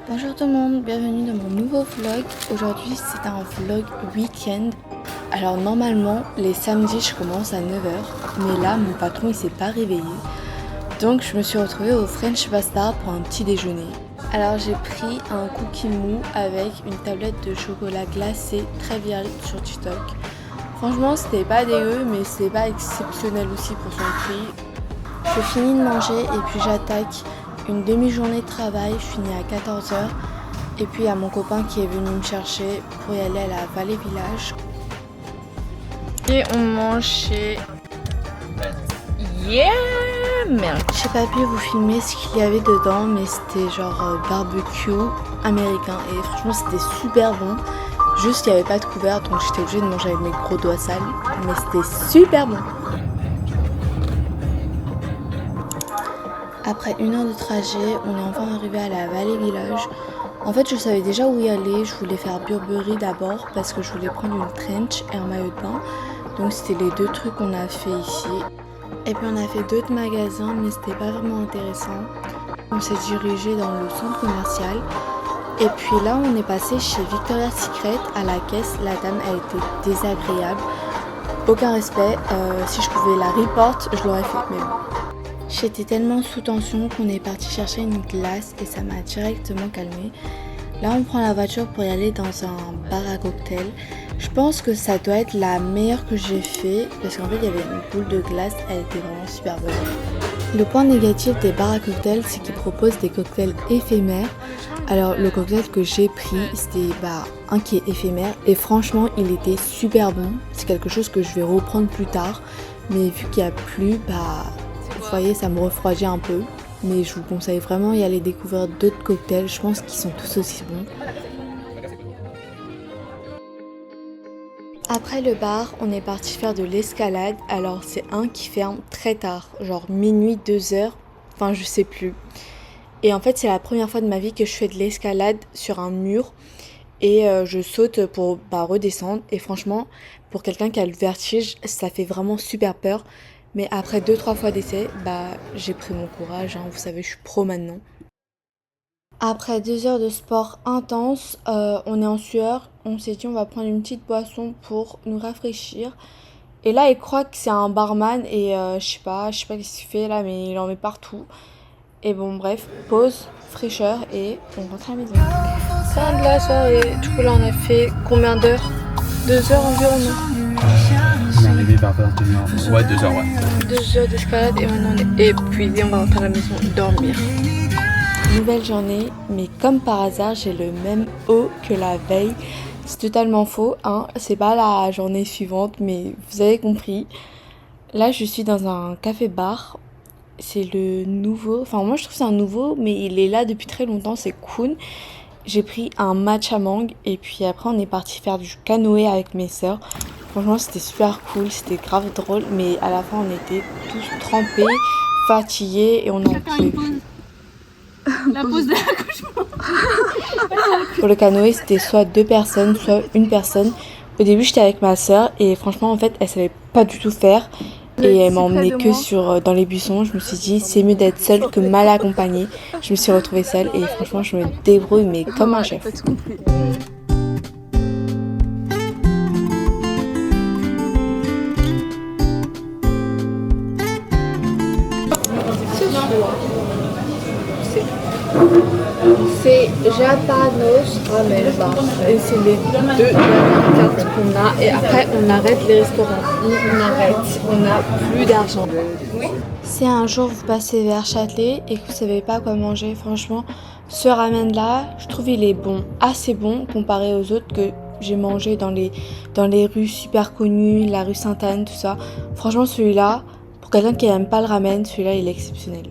Bonjour tout le monde, bienvenue dans mon nouveau vlog. Aujourd'hui c'est un vlog week-end. Alors normalement les samedis je commence à 9 h, mais là mon patron il s'est pas réveillé. Donc je me suis retrouvée au French Bastard pour un petit déjeuner. Alors j'ai pris un cookie mou avec une tablette de chocolat glacé très viral sur TikTok. Franchement c'était pas dégueu mais c'était pas exceptionnel aussi pour son prix. Je finis de manger et puis j'attaque une demi-journée de travail, je finis à 14 h. Et puis il y a mon copain qui est venu me chercher pour y aller à la Vallée Village. Et on mange chez... Yeah! Merde. J'ai pas pu vous filmer ce qu'il y avait dedans, mais c'était genre barbecue américain. Et franchement c'était super bon. Juste il n'y avait pas de couvert, donc j'étais obligée de manger avec mes gros doigts sales. Mais c'était super bon. Après 1 heure de trajet, on est enfin arrivé à la Vallée Village. En fait, je savais déjà où y aller. Je voulais faire Burberry d'abord parce que je voulais prendre une trench et un maillot de bain. Donc c'était les deux trucs qu'on a fait ici. Et puis on a fait d'autres magasins, mais c'était pas vraiment intéressant. On s'est dirigé dans le centre commercial. Et puis là, on est passé chez Victoria's Secret. À la caisse, la dame a été désagréable. Aucun respect. Si je pouvais la report, je l'aurais fait. Mais bon. J'étais tellement sous tension qu'on est parti chercher une glace et ça m'a directement calmée. Là on prend la voiture pour y aller dans un bar à cocktail. Je pense que ça doit être la meilleure que j'ai fait parce qu'en fait il y avait une boule de glace, elle était vraiment super bonne. Le point négatif des bars à cocktail c'est qu'ils proposent des cocktails éphémères. Alors le cocktail que j'ai pris c'était un qui est éphémère et franchement il était super bon. C'est quelque chose que je vais reprendre plus tard mais vu qu'il n'y a plus vous voyez, ça me refroidit un peu, mais je vous conseille vraiment d'y aller découvrir d'autres cocktails, je pense qu'ils sont tous aussi bons. Après le bar, on est parti faire de l'escalade, alors c'est un qui ferme très tard, genre minuit, 2 h, enfin je sais plus. Et en fait c'est la première fois de ma vie que je fais de l'escalade sur un mur et je saute pour redescendre et franchement pour quelqu'un qui a le vertige ça fait vraiment super peur. Mais après 2-3 fois d'essai, j'ai pris mon courage, vous savez, je suis pro maintenant. Après 2 heures de sport intense, on est en sueur. On s'est dit on va prendre une petite boisson pour nous rafraîchir. Et là, il croit que c'est un barman et je sais pas ce qu'il fait là, mais il en met partout. Et bon, bref, pause, fraîcheur et on rentre à la maison. Fin de la soirée. Du coup, là, on a fait combien d'heures? 2 heures environ, non? On est arrivé vers 21h. Ouais, 2 h, ouais. 2 heures d'escalade et maintenant on est épuisé, on va rentrer à la maison dormir. Nouvelle journée, mais comme par hasard, j'ai le même haut que la veille. C'est totalement faux, c'est pas la journée suivante, mais vous avez compris. Là, je suis dans un café-bar. C'est le nouveau, enfin moi je trouve que c'est un nouveau, mais il est là depuis très longtemps, c'est Kuhn. J'ai pris un matcha mangue et puis après on est parti faire du canoë avec mes sœurs. Franchement c'était super cool, c'était grave drôle, mais à la fin on était tous trempés, fatigués et on en pouvait plus. La pause de l'accouchement. Pour le canoë c'était soit 2 personnes, soit 1 personne. Au début j'étais avec ma sœur et franchement en fait elle savait pas du tout faire. Et elle m'a emmenée que dans les buissons. Je me suis dit c'est mieux d'être seule que mal accompagnée. Je me suis retrouvée seule et franchement je me débrouille mais comme un chef. C'est Japanos Ramen Bar et c'est les 2 dernières cartes qu'on a et après on arrête les restaurants. On n'a plus d'argent. Si un jour vous passez vers Châtelet et que vous savez pas quoi manger, franchement ce ramen là je trouve il est bon, assez bon comparé aux autres que j'ai mangé dans les rues super connues, la rue Sainte-Anne, tout ça. Franchement celui-là, pour quelqu'un qui aime pas le ramen, celui-là il est exceptionnel.